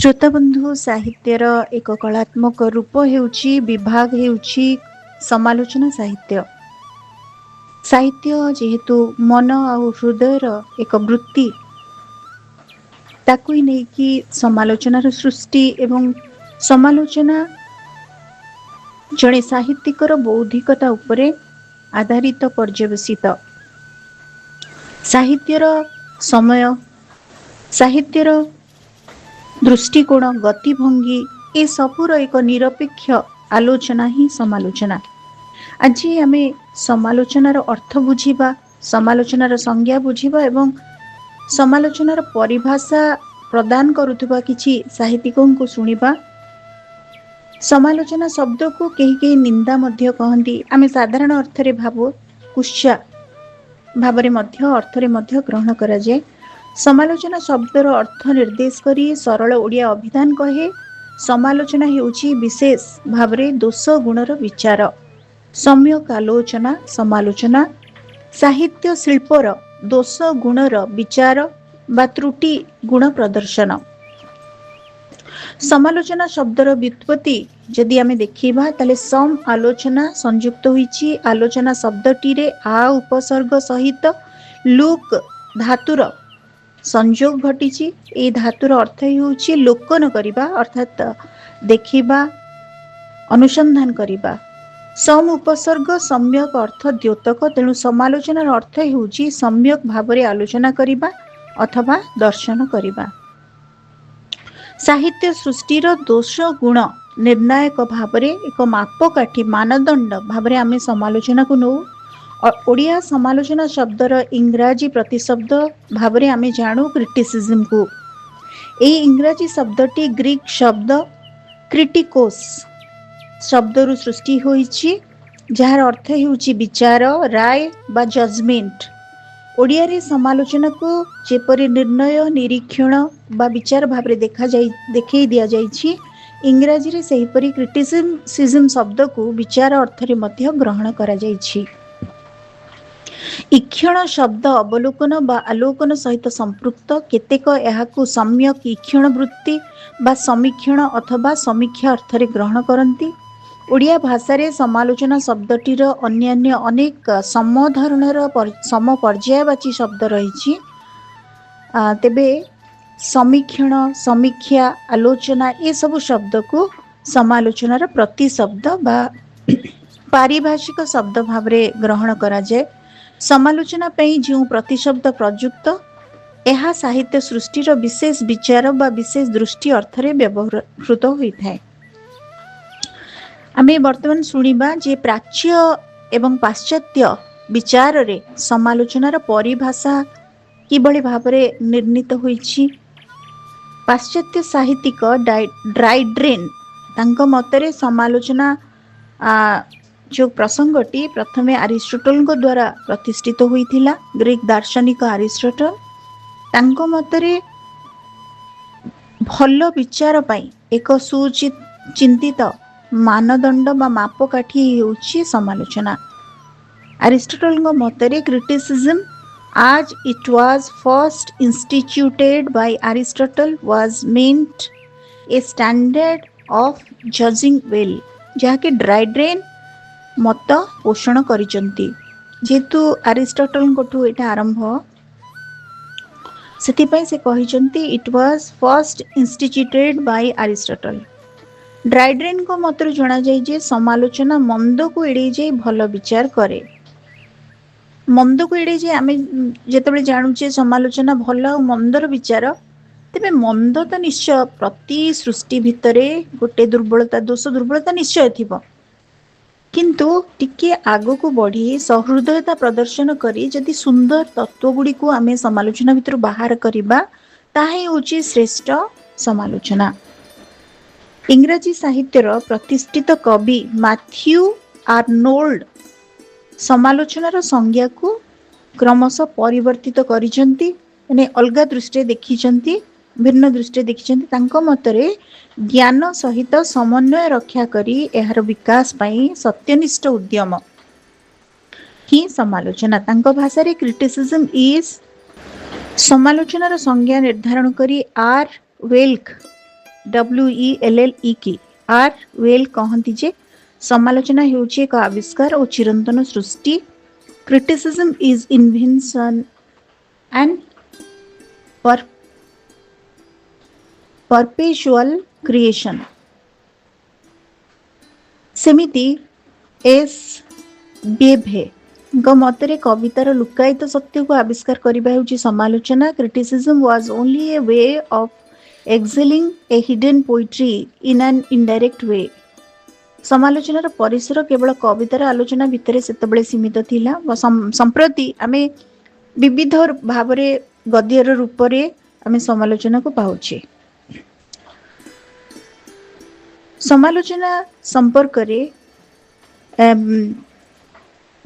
श्रोताबंधु साहित्यर एक कलात्मक रूप हेउची विभाग हेउची समालोचना साहित्य। साहित्य जेहेतु मन आउ हृदयर एक वृत्ति ताकू नहीं कि समालोचनार सृष्टि एवं समालोचना जड़े साहित्यिकर बौद्धिकता उपरे आधारित पर्यवसित। साहित्यर समय साहित्यर दृष्टिकोण गतिभंगी ए सबूर एक निरपेक्ष आलोचना ही समालोचना। आज आम समालोचनार अर्थ बुझिबा, समालोचनार संज्ञा बुझिबा एवं समालोचनार परिभाषा प्रदान करुवा किछि साहित्यिकों को सुनिबा। समालोचना शब्द को कहीं कहीं निंदा मध्य कहती। आम साधारण अर्थ रे भाबो कुत्सा भावरे मध्य अर्थरे मध्य ग्रहण करा जाए। समालोचना शब्दर अर्थ निर्देश करी सरल ओडिया अभिधान कहे समालोचना हेउची विशेष भावरे दोष गुणर विचार। सम्यक आलोचना समालोचना साहित्य शिल्पर दोष गुणर विचार बा त्रुटि गुण प्रदर्शन। समालोचना शब्दर व्युत्पत्ति जदि आमे देखिबा ताले सम आलोचना संयुक्त होईची। आलोचना शब्दटी रे आ उपसर्ग सहित लुक धातुर संयोग घटिची। ए धातुर अर्थ हेउची लोकन करिबा अर्थात देखिबा अनुसंधान करिबा। सम उपसर्ग सम्यक अर्थ द्योतक। तेणु समालोचनार अर्थ हेउची सम्यक भावरे आलोचना करिबा अथवा दर्शन करिबा। साहित्य सृष्टिर दोष गुण निर्णायक भावरे एक मापकाठी मानदंड भावरे आमे समालोचना को नौ। ओडिया समालोचना शब्दर इंग्राजी प्रतिशब्द भावरे आमे जानू क्रिटिसिज्म को। ए इंग्राजी शब्दटी ग्रीक शब्द क्रिटिकोस शब्दरु सृष्टि होईची, जार अर्थ हेउची विचार राय बा जजमेंट। ओडिया रे समालोचना को जेपरि निर्णय निरीक्षण बा विचार भावरे देखै दिया जाइछि, इंग्राजी रे सेहिपरि क्रिटिसिज्म शब्द को विचार अर्थ रे मध्य ग्रहण करा जाइछि। ईक्षण शब्द अवलोकन बा आलोकन सहित संपृक्त। केतेक एहाकु सम्यक ईक्षण वृत्ति बा समीक्षण अथवा समीक्षा अर्थरे ग्रहण करती। ओडिया भाषा रे समालोचना शब्दटीर अन्यान्य अनेक समधरणर समपर्यायवाची शब्द रहिछि। तेबे समीक्षण समीक्षा आलोचना ये सब शब्द को समालोचनार प्रतिशब्द बा पारिभाषिक शब्द भावरे ग्रहण करा जाए। समालोचना पई जो प्रतिशब्द प्रयुक्त यह साहित्य सृष्टिर विशेष विचार बा विशेष दृष्टि अर्थरे व्यवहृत होइथाय। आमे वर्तमान सुनिबा जे प्राच्य एवं पाश्चात्य विचार रे समालोचनार परिभाषा किभଳି भावरे निर्णीत होइछि। पाश्चात्य साहित्यिक ड्राइड्रेन तांको मतरे समालोचना जो प्रसंगटी प्रथमे अरिस्टोटल को द्वारा प्रतिष्ठित होइथिला। ग्रीक दार्शनिक अरिस्टोटल तांको मतरे भल विचार पाई एक सुचिंतित मानदंड बा मापकाठी हेउछि समालोचना। अरिस्टोटल को मतरे criticism as it was first instituted by Aristotle was meant a standard of judging well, जहाँकि ड्राइड्रेन मत पोषण करिसंती। जेतु अरिस्टोटल कोठु एटा आरंभ सेतिपई से कहिसंती it was first instituted by Aristotle. Dryden को मतर जणा जाय जे समालोचना मंद को एड़े जाय भल विचार करे। मंद को एड़े जे आमे जेतेबेले जानुचे समालोचना भल और मंदर विचार, तेबे मंद तो निश्चय प्रति सृष्टि भितरे गोटे दुर्बलता दोष दुर्बलता निश्चय थिबो, किंतु टिके आगो को बढ़ी सहृदयता प्रदर्शन करी जदि सुंदर तत्व गुडी को आमे समालोचना भितर बाहर करिबा ताहे होची श्रेष्ठ समालोचना। इंग्राजी साहित्यर प्रतिष्ठित कवि मैथ्यू आर्नोल्ड समालोचनार संज्ञा को क्रमशः परिवर्तित करिसंती, माने अलगा दृष्टि देखिसंती, भिन्न दृष्टि देखिसंती। तांको मतरे ज्ञान सहित समन्वय रक्षा करी एहार विकास पाई सत्यनिष्ठ उद्यम ही समालोचना। तांको भाषा रे क्रिटिसिज्म इज समालोचनार संज्ञा निर्धारण करी आर वेल्क WELLE आर वेल कहती जे समालोचना हेउची एक आविष्कार और चिरंतन सृष्टि. Criticism is invention and perpetual creation. सेमिति एस बेभे मतरे कवितार लुकायित सत्य को आविष्कार करने होची समालोचना. Criticism was only a way of excelling a hidden poetry in an indirect way. समालोचनार परिसर केवल कवितार आलोचना भितर सेतबेले सीमित थिला. संप्रति आमे विविध भाव गद्यर रूप रे आमे समालोचना को पाउछे. समालोचना संपर्क रे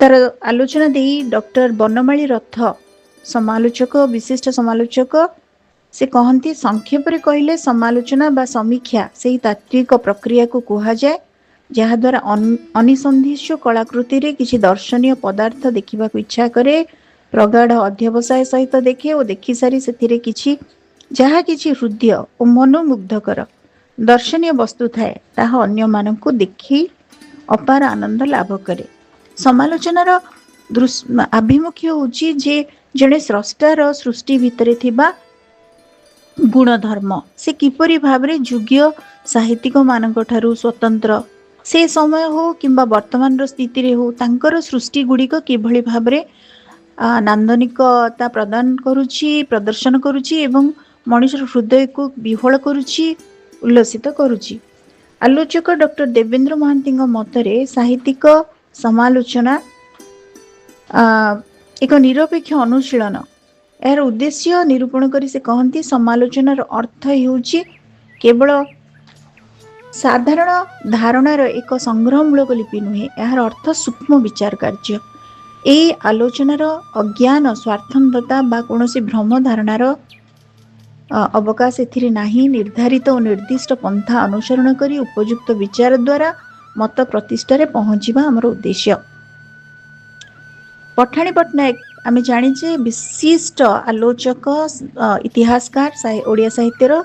तार आलोचना दे डॉक्टर बनमाली रथ समालोचक विशिष्ट समालोचक से कहती संक्षेप रे कहले समालोचना बा समीक्षा से तात्विक प्रक्रिया को कहा जाए जहा द्वारा अनिसंधिष्य कलाकृति रे किछि दर्शनीय पदार्थ देखिबा को इच्छा करे, प्रगाढ़ अध्यवसाय सहित देखे और देखि सारी सेथिरे किछि जहा किछि हृदय और मनोमुग्धकर दर्शनीय वस्तु थाए ताहा अन्य मानकु देखि अपार आनंद लाभ करे. समालोचनार आभिमुख्य होची जे जणे स्रष्टार सृष्टि भितरे थिबा गुणधर्म से किपरि भाबरे जुग्य साहित्यिक मानक ठारू स्वतंत्र से समय हो किंबा वर्तमान स्थिति रे हो तांकर सृष्टि गुड़िक किभଳି भाबरे नान्दनिकता प्रदान करुची प्रदर्शन करुची एवं मनुष्य हृदय को विह्वल करुची उल्लसित करुची. आलोचक डॉक्टर देवेंद्र महांती मतरे साहित्यिक समालोचना एक निरपेक्ष अनुशीलन यार उद्देश्य निरूपण करी से कहती समालोचनार अर्थ हेउची केवल साधारण धारणार एक संग्रहमूलक लिपि नुहे. यार अर्थ सूक्ष्म विचार कार्य. ए आलोचनार अज्ञान स्वार्थंधता बा कोनोसी भ्रम धारणार अवकाश एथिरे नाही. निर्धारित और निर्दिष्ट पंथा अनुसरण करी उपयुक्त विचार द्वारा मत प्रतिष्ठारे पहुँचवा आमर उद्देश्य. पठाणी पट्टनायक आमे जानिचे विशिष्ट आलोचक इतिहासकार ओडिया साहित्यर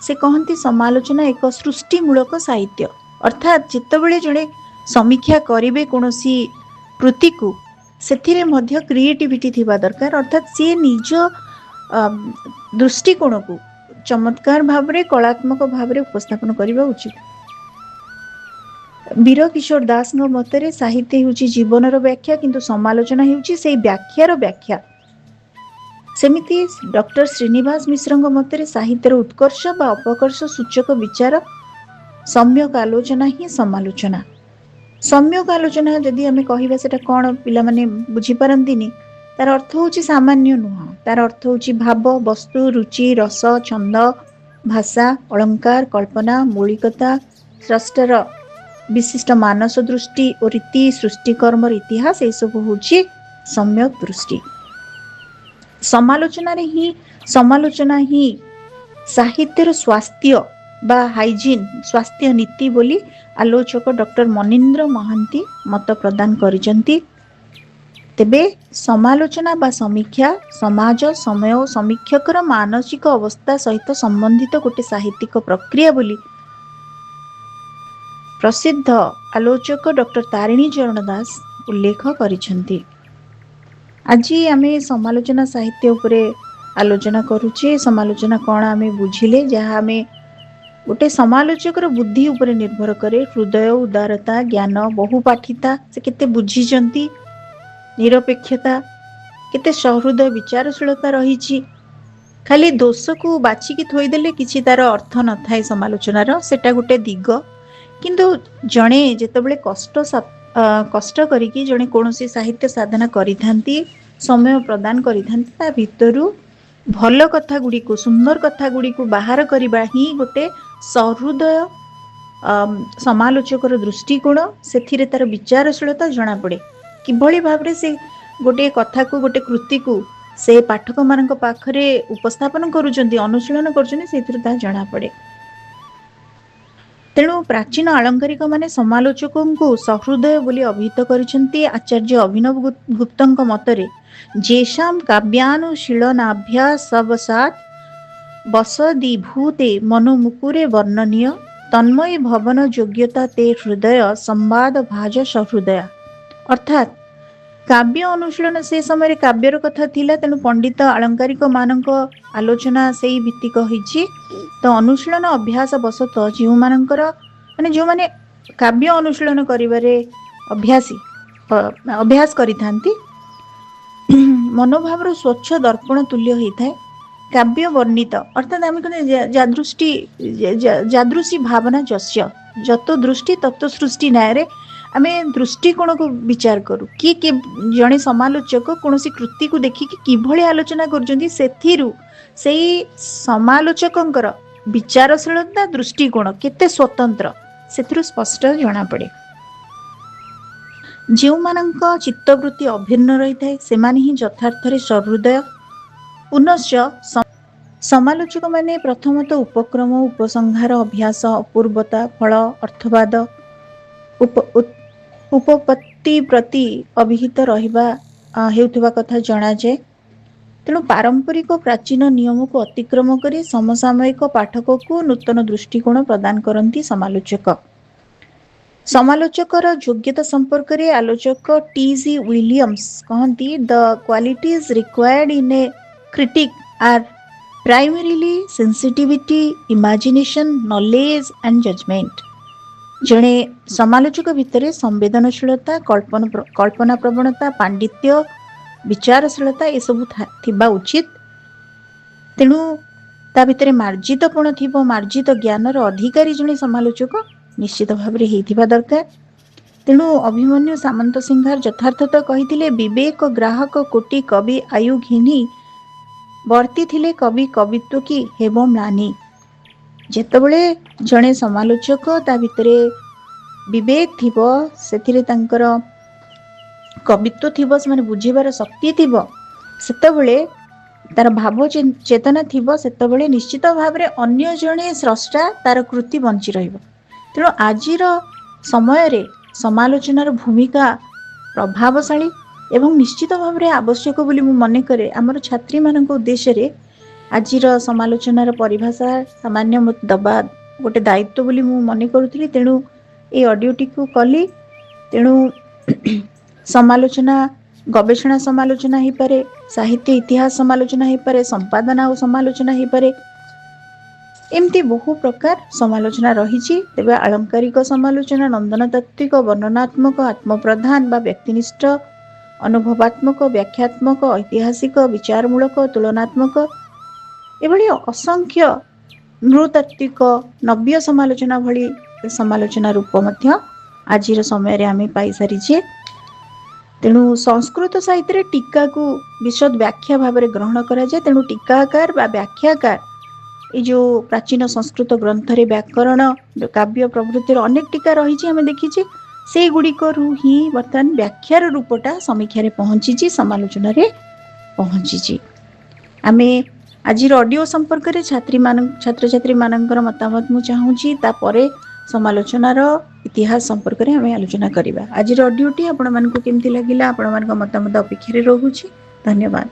से कहती समालोचना एक सृष्टिमूलक साहित्य. अर्थात जितेबले जड़े समीक्षा करेंगे कौन कृति को से मध्य क्रिएटिविटी थिबा दरकार. अर्थात सी निज दृष्टिकोण को चमत्कार भाव रे कलात्मक भाव रे उपस्थापन करबा उचित. वीर किशोर दास मतरे साहित्य होची जीवनर व्याख्या किंतु समालोचना होची से व्याख्यार व्याख्या. सेमिति डॉक्टर श्रीनिवास मिश्र मतरे साहित्यर उत्कर्ष बा अपकर्ष सूचक विचार सम्यक आलोचना ही समालोचना. सम्यक आलोचना जदि आमे कहिबा सेटा कोन पिला माने बुझी पारंतिनी. तार अर्थ होची सामान्य नुह. तार अर्थ होची भाव वस्तु रुचि रस छंद भाषा अलंकार कल्पना मौलिकता स्रष्टार विशिष्ट मानस दृष्टि और रीति सृष्टिकर्मर इतिहास ये सब होची सम्यक दृष्टि. समालोचना ही साहित्यर स्वास्थ्य बा हाइजीन स्वास्थ्य नीति बोली आलोचक डॉक्टर मनीन्द्र महांती मत प्रदान करिसंती. तेबे समालोचना बा समीक्षा समाज समय और समीक्षकर मानसिक अवस्था सहित संबंधित गोटे साहित्यिक प्रक्रिया बोली प्रसिद्ध आलोचक डॉक्टर तारिणी चरण दास उल्लेख करिसंती. आज आमे समालोचना साहित्य उपरे आलोचना करुचे. समालोचना कौन आमे बुझिले जहाँ आमे गोटे समालोचकर बुद्धि उपरे निर्भर करे. हृदय उदारता ज्ञान बहुपाठिता से केते बुझिचंती निरपेक्षता केते सहृदय विचारशीलता रही. खाली दोष को बाछिकी थोईदेले किछि तार अर्थ न थाए समालोचनार सेटा गोटे दिग. किंतु जणे जेतेबेले कष्ट करिकी जणे कोनोसी साहित्य साधना करिथांती समय प्रदान करिथांती ता भितरु भल कथा गुडी को सुंदर कथा गुडी को बाहर करिबा ही गोटे सहृदय समालोचकर दृष्टिकोण सेथिरे तार विचारशीलता जणा पड़े. किभଳି भाबरे से गोटे कथा को गोटे कृति को से पाठक मानक पाखरे उपस्थापन करूचंती अनुशीलन करूचंती सेथिरे ता जणा पड़े. तेणु प्राचीन आलंकारिक माने समालोचकों को सहृदय बोली अभिहित करिसंती. आचार्य अभिनव गुप्तଙ୍କ मतरे जेशाम काव्यानुशीलनाभ्यासवसात् ବସଦୀଭୂତେ ମନୋମୁକୁରେ ବର୍ଣ୍ଣନୀୟ ତନ୍ମୟୀ ଭବନ ଯୋଗ୍ୟତା ତେ ହୃଦୟ ସମ୍ବାଦ ଭାଜ ସହୃଦୟ। ଅର୍ଥାତ୍ କାବ୍ୟ ଅନୁଶୀଳନ ସେ ସମୟରେ କାବ୍ୟର କଥା ଥିଲା, ତେଣୁ ପଣ୍ଡିତ ଆଳଙ୍କାରିକ ମାନଙ୍କ ଆଲୋଚନା ସେଇ ଭିତ୍ତିକ ହେଇଛି। ତ ଅନୁଶୀଳନ ଅଭ୍ୟାସ ବଶତଃ ଯେଉଁମାନଙ୍କର ଯେଉଁମାନେ କାବ୍ୟ ଅନୁଶୀଳନ କରିବାରେ ଅଭ୍ୟାସ କରିଥାନ୍ତି, ମନୋଭାବର ସ୍ୱଚ୍ଛ ଦର୍ପଣ ତୁଲ୍ୟ ହେଇଥାଏ କାବ୍ୟ ବର୍ଣ୍ଣିତ। ଅର୍ଥାତ୍ ଆମେ ଯାଦୃଶୀ ଭାବନା ଯସ୍ୟ ଯତ ଦୃଷ୍ଟି ତତ୍ତ୍ୱ ସୃଷ୍ଟି ନ୍ୟାୟରେ ଆମେ ଦୃଷ୍ଟିକୋଣକୁ ବିଚାର କରୁ। କି ଜଣେ ସମାଲୋଚକ କୌଣସି କୃତିକୁ ଦେଖିକି କିଭଳି ଆଲୋଚନା କରୁଛନ୍ତି, ସେଥିରୁ ସେଇ ସମାଲୋଚକଙ୍କର ବିଚାରଶୀଳତା ଦୃଷ୍ଟିକୋଣ କେତେ ସ୍ୱତନ୍ତ୍ର ସେଥିରୁ ସ୍ପଷ୍ଟ ଜଣାପଡ଼େ। ଯେଉଁମାନଙ୍କ ଚିତ୍ତବୃତ୍ତି ଅଭିନ୍ନ ରହିଥାଏ ସେମାନେ ହିଁ ଯଥାର୍ଥରେ ସହୃଦୟ। ପୁନଶ୍ଚ ସମାଲୋଚକମାନେ ପ୍ରଥମତଃ ଉପକ୍ରମ, ଉପସଂହାର, ଅଭ୍ୟାସ, ଅପୂର୍ବତା, ଫଳ, ଅର୍ଥବାଦ, ଉପପତ୍ତି ପ୍ରତି ଅଭିହିତ ହେଉଥିବା କଥା ଜଣାଯାଏ। ତେଣୁ ପାରମ୍ପରିକ ପ୍ରାଚୀନ ନିୟମକୁ ଅତିକ୍ରମ କରି ସମସାମୟିକ ପାଠକକୁ ନୂତନ ଦୃଷ୍ଟିକୋଣ ପ୍ରଦାନ କରନ୍ତି ସମାଲୋଚକ। ସମାଲୋଚକର ଯୋଗ୍ୟତା ସମ୍ପର୍କରେ ଆଲୋଚକ ଟି.ଜି. ୱିଲିୟମ୍ସ କହନ୍ତି, the qualities required in a critic are primarily sensitivity, imagination, knowledge and judgement. ଜଣେ ସମାଲୋଚକ ଭିତରେ ସମ୍ବେଦନଶୀଳତା, କଳ୍ପନା ପ୍ରବଣତା, ପାଣ୍ଡିତ୍ୟ, ବିଚାରଶୀଳତା ଏସବୁ ଥିବା ଉଚିତ। ତେଣୁ ତା ଭିତରେ ମାର୍ଜିତପଣ ଥିବ, ମାର୍ଜିତ ଜ୍ଞାନର ଅଧିକାରୀ ଜଣେ ସମାଲୋଚକ ନିଶ୍ଚିତ ଭାବରେ ହେଇଥିବା ଦରକାର। ତେଣୁ ଅଭିମନ୍ୟୁ ସାମନ୍ତ ସିଂହାର ଯଥାର୍ଥତଃ କହିଥିଲେ, ବିବେକ ଗ୍ରାହକ କୋଟି କବି ଆୟୁ ଘେନି ବର୍ତ୍ତିଥିଲେ କବି କବିତ୍ୱ କି ହେବ ମ୍ଳାନି। ଯେତେବେଳେ ଜଣେ ସମାଲୋଚକ ତା ଭିତରେ ବିବେକ ଥିବ, ସେଥିରେ ତାଙ୍କର କବିତ୍ୱ ଥିବ, ସେମାନେ ବୁଝିବାର ଶକ୍ତି ଥିବ, ସେତେବେଳେ ତାର ଭାବ ଚେତନା ଥିବ, ସେତେବେଳେ ନିଶ୍ଚିତ ଭାବରେ ଅନ୍ୟ ଜଣେ ସ୍ରଷ୍ଟା ତାର କୃତି ବଞ୍ଚି ରହିବ। ତେଣୁ ଆଜିର ସମୟରେ ସମାଲୋଚନାର ଭୂମିକା ପ୍ରଭାବଶାଳୀ ଏବଂ ନିଶ୍ଚିତ ଭାବରେ ଆବଶ୍ୟକ ବୋଲି ମୁଁ ମନେ କରେ। ଆମର ଛାତ୍ରୀମାନଙ୍କ ଉଦ୍ଦେଶ୍ୟରେ ଆଜିର ସମାଲୋଚନାର ପରିଭାଷା ସାମାନ୍ୟ ଦେବା ଗୋଟେ ଦାୟିତ୍ୱ ବୋଲି ମୁଁ ମନେ କରୁଥିଲି। ତେଣୁ এই ଅଡ଼ିଓଟିକୁ କଲି। ତେଣୁ ସମାଲୋଚନା ଗବେଷଣା ସମାଲୋଚନା ହେଇପାରେ, ସାହିତ୍ୟ ଇତିହାସ ସମାଲୋଚନା ହେଇପାରେ, ସମ୍ପାଦନା ଓ ସମାଲୋଚନା ହେଇପାରେ, ଏମିତି ବହୁ ପ୍ରକାର ସମାଲୋଚନା ରହିଛି। ତେବେ ଆଳଙ୍କାରିକ ସମାଲୋଚନା ନନ୍ଦନତାତ୍ତ୍ୱିକ, ବର୍ଣ୍ଣନାତ୍ମକ, ଆତ୍ମପ୍ରଧାନ ବା ବ୍ୟକ୍ତିନିଷ୍ଠ, ଅନୁଭବାତ୍ମକ, ବ୍ୟାଖ୍ୟାତ୍ମକ, ଐତିହାସିକ, ବିଚାରମୂଳକ, ତୁଳନାତ୍ମକ ଏଭଳି ଅସଂଖ୍ୟ ନୃତାତ୍ତ୍ୱିକ, ନବ୍ୟ ସମାଲୋଚନା ଭଳି ସମାଲୋଚନା ରୂପ ମଧ୍ୟ ଆଜିର ସମୟରେ ଆମେ ପାଇସାରିଛେ। ତେଣୁ ସଂସ୍କୃତ ସାହିତ୍ୟରେ ଟୀକାକୁ ବିଶଦ ବ୍ୟାଖ୍ୟା ଭାବରେ ଗ୍ରହଣ କରାଯାଏ। ତେଣୁ ଟୀକାକାର ବା ବ୍ୟାଖ୍ୟାକାର এই ଯେଉଁ ପ୍ରାଚୀନ ସଂସ୍କୃତ ଗ୍ରନ୍ଥରେ ବ୍ୟାକରଣ, କାବ୍ୟ ପ୍ରଭୃତିର ଅନେକ ଟୀକା ରହିଛି ଆମେ ଦେଖିଛେ, ସେଇଗୁଡ଼ିକରୁ ହିଁ ବର୍ତ୍ତମାନ ବ୍ୟାଖ୍ୟାର ରୂପଟା ସମୀକ୍ଷାରେ ପହଞ୍ଚିଛି, ସମାଲୋଚନାରେ ପହଞ୍ଚିଛି। ଆମେ ଆଜିର ଅଡ଼ିଓ ସମ୍ପର୍କରେ ଛାତ୍ରଛାତ୍ରୀମାନଙ୍କର ମତାମତ ମୁଁ ଚାହୁଁଛି, ତାପରେ ସମାଲୋଚନାର ଇତିହାସ ସମ୍ପର୍କରେ ଆମେ ଆଲୋଚନା କରିବା। ଆଜିର ଅଡ଼ିଓଟି ଆପଣମାନଙ୍କୁ କେମିତି ଲାଗିଲା, ଆପଣମାନଙ୍କ ମତାମତ ଅପେକ୍ଷାରେ ରହୁଛି। ଧନ୍ୟବାଦ।